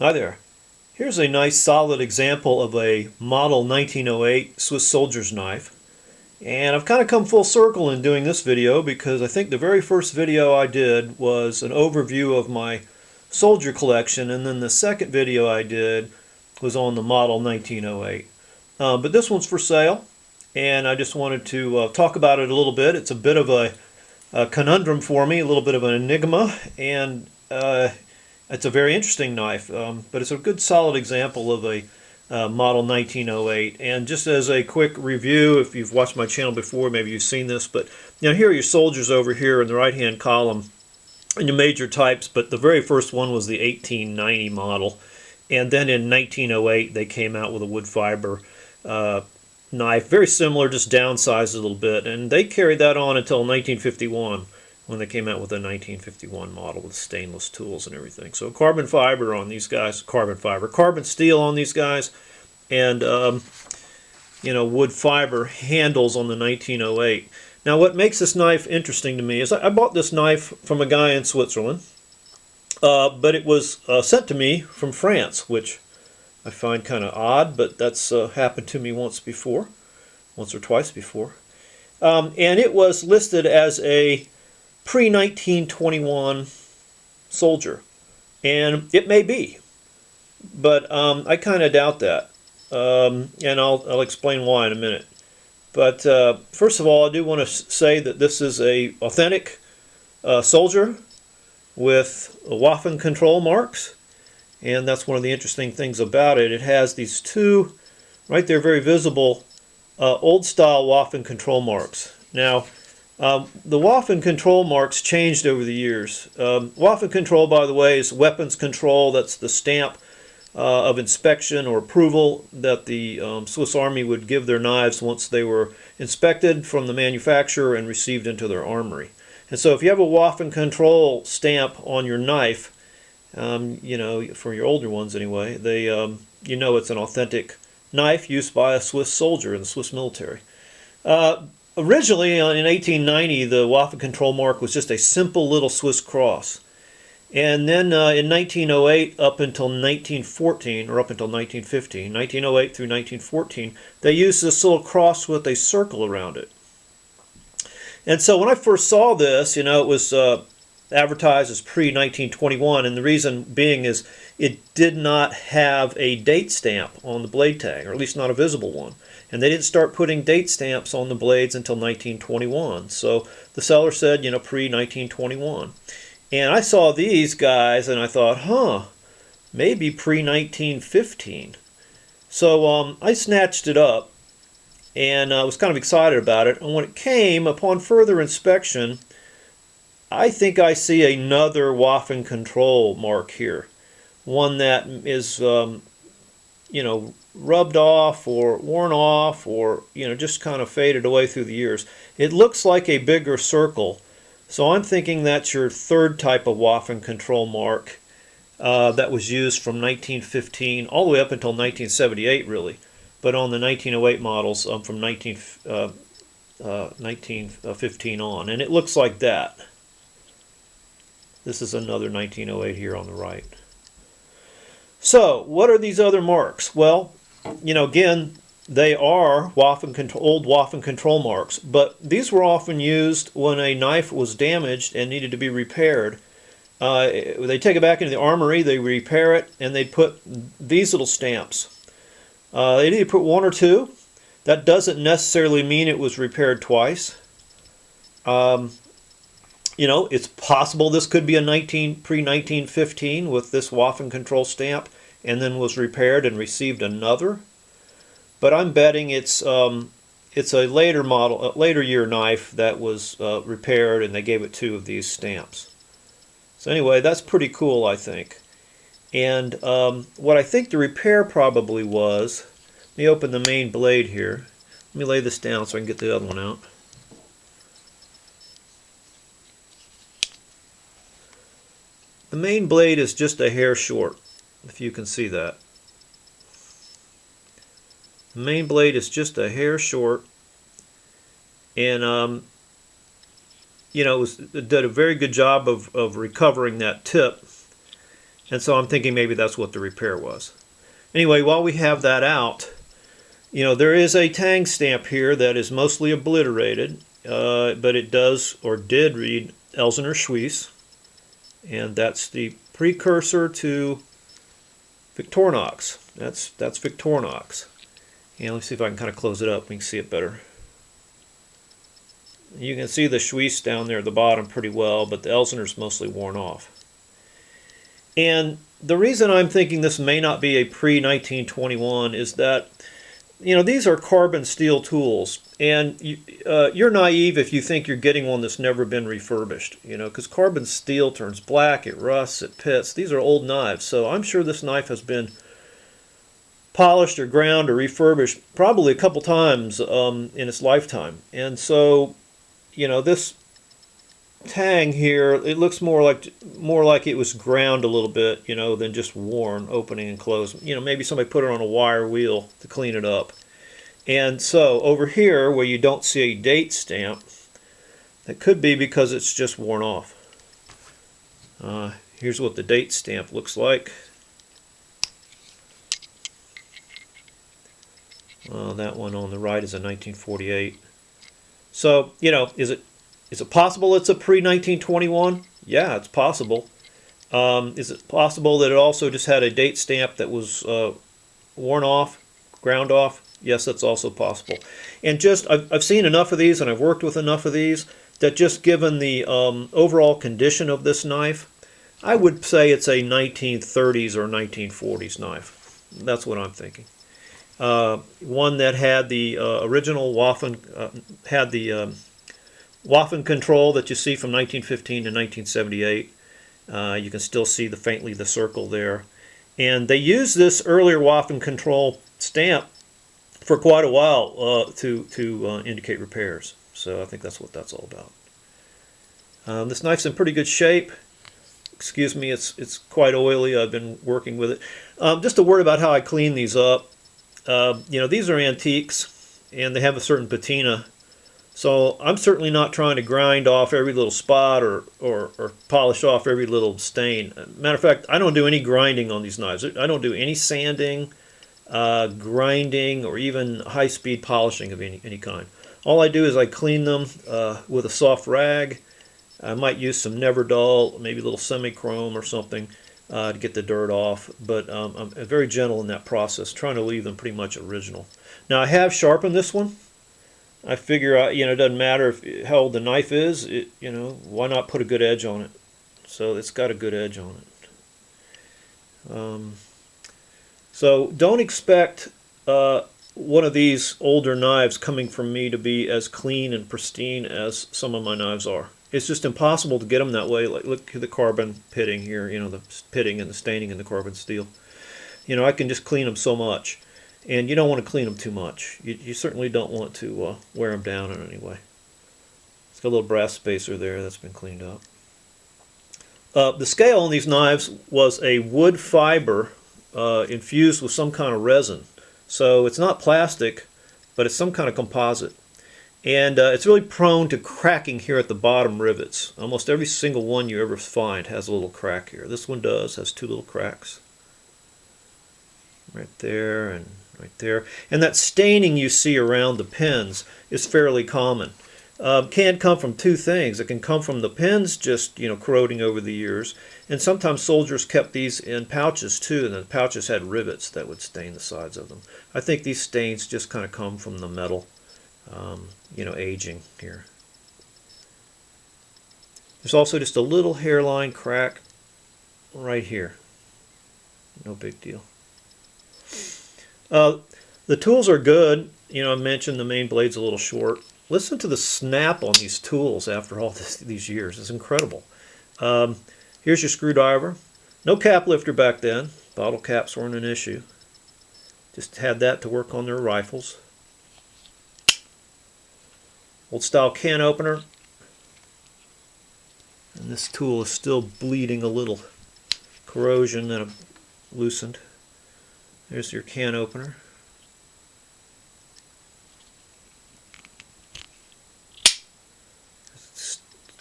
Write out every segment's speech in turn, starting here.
Hi there. Here's a nice solid example of a model 1908 Swiss soldier's knife. And I've kind of come full circle in doing this video because I think the very first video I did was an overview of my soldier collection, and then the second video I did was on the model 1908. But this one's for sale, and I just wanted to talk about it a little bit. It's a bit of a conundrum for me, a little bit of an enigma, and it's a very interesting knife, but it's a good solid example of a model 1908. And just as a quick review, if you've watched my channel before, maybe you've seen this, but here are your soldiers over here in the right hand column in your major types, but the very first one was the 1890 model, and then in 1908 they came out with a wood fiber knife, very similar, just downsized a little bit, and they carried that on until 1951 when they came out with a 1951 model with stainless tools and everything. So carbon fiber on these guys, carbon steel on these guys, and wood fiber handles on the 1908. Now what makes this knife interesting to me is I bought this knife from a guy in Switzerland, but it was sent to me from France, which I find kind of odd, but that's happened to me once or twice before. And it was listed as a pre-1921 soldier, and it may be, but I kind of doubt that, and I'll explain why in a minute. But first of all, I do want to say that this is a authentic soldier with Waffen control marks, and that's one of the interesting things about it. It has these two, right there, very visible old-style Waffen control marks. Now, the Waffen control marks changed over the years. Waffen control, by the way, is weapons control. That's the stamp of inspection or approval that the Swiss Army would give their knives once they were inspected from the manufacturer and received into their armory. And so if you have a Waffen control stamp on your knife, for your older ones anyway, they, it's an authentic knife used by a Swiss soldier in the Swiss military. Originally, in 1890, the Waffen control mark was just a simple little Swiss cross. And then in 1908 up until 1914, or up until 1915, 1908 through 1914, they used this little cross with a circle around it. And so when I first saw this, it was advertised as pre-1921, and the reason being is it did not have a date stamp on the blade tag, or at least not a visible one. And they didn't start putting date stamps on the blades until 1921. So the seller said, pre-1921. And I saw these guys and I thought, maybe pre-1915. So I snatched it up and I was kind of excited about it. And when it came, upon further inspection, I think I see another Waffen control mark here. One that is, rubbed off or worn off or, just kind of faded away through the years. It looks like a bigger circle. So I'm thinking that's your third type of Waffen control mark that was used from 1915 all the way up until 1978, really. But on the 1908 models from 1915 on. And it looks like that. This is another 1908 here on the right. So, what are these other marks? Well, again, they are old Waffen control marks, but these were often used when a knife was damaged and needed to be repaired. They take it back into the armory, they repair it, and they put these little stamps. They either put one or two. That doesn't necessarily mean it was repaired twice. It's possible this could be a pre-1915 with this Waffen control stamp and then was repaired and received another. But I'm betting it's a later model, a later year knife that was repaired and they gave it two of these stamps. So anyway, that's pretty cool, I think. And what I think the repair probably was, let me open the main blade here. Let me lay this down so I can get the other one out. The main blade is just a hair short, if you can see that. The main blade is just a hair short, and it did a very good job of recovering that tip. And so I'm thinking maybe that's what the repair was. Anyway, while we have that out, there is a tang stamp here that is mostly obliterated, but it does or did read Elsener Suisse, and that's the precursor to Victorinox. That's Victorinox. And let's see if I can kind of close it up. We can see it better. You can see the Suisse down there at the bottom pretty well, but the Elsener's mostly worn off. And the reason I'm thinking this may not be a pre-1921 is that, these are carbon steel tools, and you're naive if you think you're getting one that's never been refurbished, because carbon steel turns black, it rusts, it pits. These are old knives, so I'm sure this knife has been polished or ground or refurbished probably a couple times in its lifetime. And so, this tang here, it looks more like it was ground a little bit, than just worn, opening and closing. Maybe somebody put it on a wire wheel to clean it up. And so over here, where you don't see a date stamp, that could be because it's just worn off. Here's what the date stamp looks like. That one on the right is a 1948. So, is it possible it's a pre-1921? Yeah, it's possible. Is it possible that it also just had a date stamp that was worn off, ground off? Yes, that's also possible. And I've seen enough of these and I've worked with enough of these that just given the overall condition of this knife, I would say it's a 1930s or 1940s knife. That's what I'm thinking. One that had the original Waffen, had the Waffen control that you see from 1915 to 1978. You can still see faintly the circle there. And they used this earlier Waffen control stamp for quite a while to indicate repairs. So I think that's what that's all about. This knife's in pretty good shape. Excuse me, it's quite oily. I've been working with it. Just a word about how I clean these up. These are antiques, and they have a certain patina. So I'm certainly not trying to grind off every little spot or polish off every little stain. Matter of fact, I don't do any grinding on these knives. I don't do any sanding, grinding, or even high-speed polishing of any kind. All I do is I clean them with a soft rag. I might use some Never-Dull, maybe a little semi-chrome or something to get the dirt off. But I'm very gentle in that process, trying to leave them pretty much original. Now I have sharpened this one. I figure, it doesn't matter how old the knife is. Why not put a good edge on it? So it's got a good edge on it. So don't expect one of these older knives coming from me to be as clean and pristine as some of my knives are. It's just impossible to get them that way. Like, look at the carbon pitting here, the pitting and the staining in the carbon steel. I can just clean them so much. And you don't want to clean them too much. You certainly don't want to wear them down in any way. It's got a little brass spacer there that's been cleaned up. The scale on these knives was a wood fiber infused with some kind of resin. So it's not plastic, but it's some kind of composite. And it's really prone to cracking here at the bottom rivets. Almost every single one you ever find has a little crack here. This one has two little cracks. Right there and right there. And that staining you see around the pins is fairly common. Can come from two things. It can come from the pins just corroding over the years, and sometimes soldiers kept these in pouches too, and the pouches had rivets that would stain the sides of them. I think these stains just kind of come from the metal, aging here. There's also just a little hairline crack right here. No big deal. The tools are good. I mentioned the main blade's a little short. Listen to the snap on these tools after all these years. It's incredible. Here's your screwdriver. No cap lifter back then. Bottle caps weren't an issue. Just had that to work on their rifles. Old style can opener. And this tool is still bleeding a little corrosion that I've loosened. There's your can opener.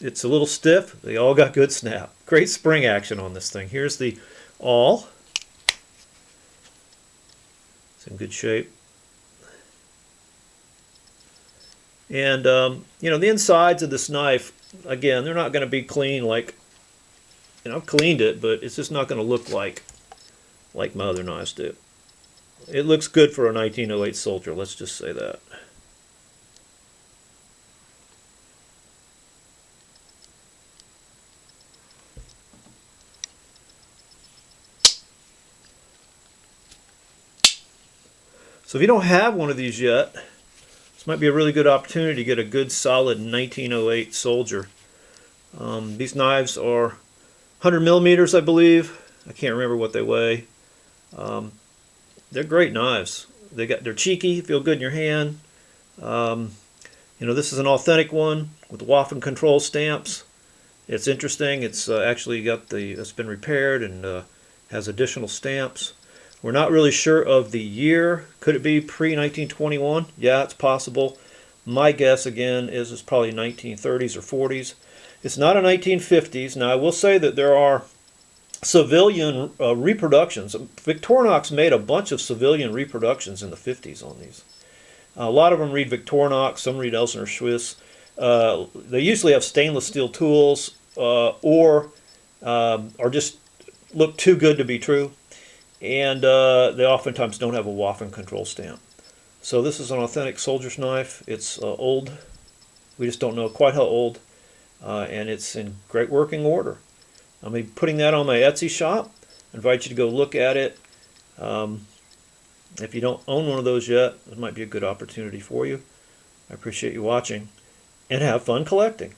It's a little stiff. They all got good snap. Great spring action on this thing. Here's the awl. It's in good shape. And, you know, the insides of this knife, again, they're not going to be clean like, you know, I've cleaned it, but it's just not going to look like my other knives do. It looks good for a 1908 Soldier, let's just say that. So if you don't have one of these yet, this might be a really good opportunity to get a good solid 1908 Soldier. These knives are 100 millimeters, I believe. I can't remember what they weigh. They're great knives. They're cheeky, feel good in your hand. You know, this is an authentic one with Waffen control stamps. It's interesting. It's actually it's been repaired and has additional stamps. We're not really sure of the year. Could it be pre-1921? Yeah, it's possible. My guess, again, is it's probably 1930s or 40s. It's not a 1950s. Now, I will say that there are civilian reproductions. Victorinox made a bunch of civilian reproductions in the 50s on these. A lot of them read Victorinox, some read Elsner Swiss. They usually have stainless steel tools or just look too good to be true. And they oftentimes don't have a Waffen control stamp. So this is an authentic soldier's knife. It's old. We just don't know quite how old. And it's in great working order. I'll be putting that on my Etsy shop. I invite you to go look at it. If you don't own one of those yet, it might be a good opportunity for you. I appreciate you watching, and have fun collecting.